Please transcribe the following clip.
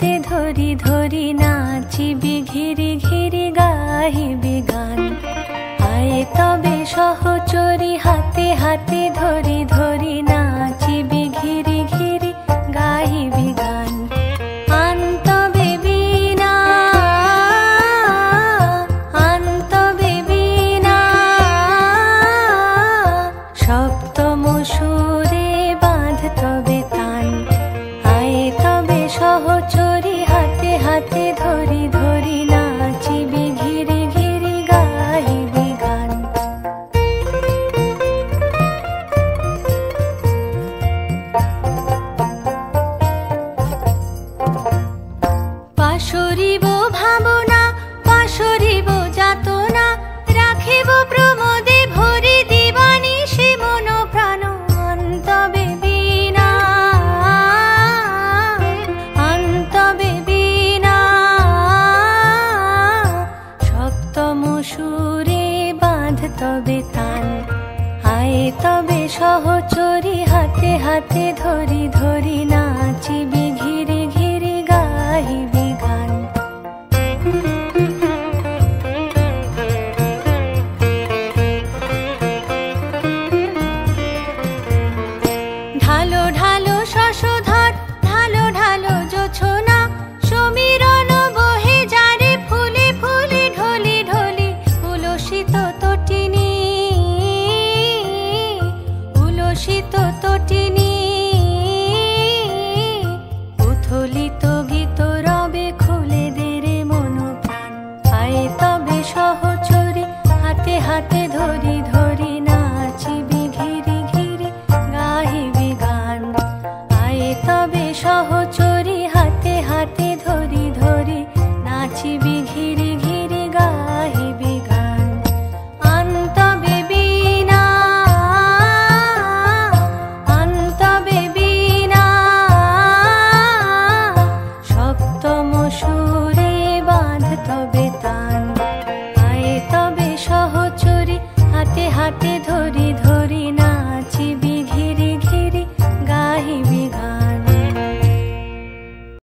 হাতে ধরি ধরি নাচিবি ঘিরি ঘিরি গাহিবি গান। আয়ে তবে সহচরি হাতে হাতে ধরি ধরি নাচিবি ঘিরি ঘিরি গাহিবি গান। আন তবে বীণা আন তবে বীণা সপ্তম সুরে বাঁধ তবে তান। আয়ে তবে সহচরি হাতে হাতে ধরি ধরি নাচিবি ঘিরি ঘিরি গাহিবি গান। পাশরিব ভাবনা পাশরিব যাতনা রাখিব প্রমোদে ভরি দিবানিশি মন প্রাণ। আন তবে বীণা আন তবে বীণা সপ্তম সুরে বাঁধ তবে তান। আয়ে তবে সহচরি হাতে হাতে ধরি ধরি নাচিবি ঘিরি ঘিরি গাহিবি গান। ঢালো ঢালো শশধর ঢালো ঢালো জোছনা সমীরণ বহে যারে ফুলে ফুলে ঢলি ঢলি। উলসিত তটিনী উলসিত তটিনী উথলিত গীত রবে খুলে দে রে মন প্রাণ। আয়ে তবে সহচরি হাতে হাতে ধরি ধরি নাচিবি ঘিরি ঘিরি গাহিবি গান। আয়ে তবে সহচরি হাতে হাতে ধরি ধরি নাচিবি ঘিরি ঘিরি গাহিবি গান। আন তবে বীণা আন তবে বীণা সপ্তম সুরে বাঁধ তবে তান। আয়ে তবে সহচরি হাতে হাতে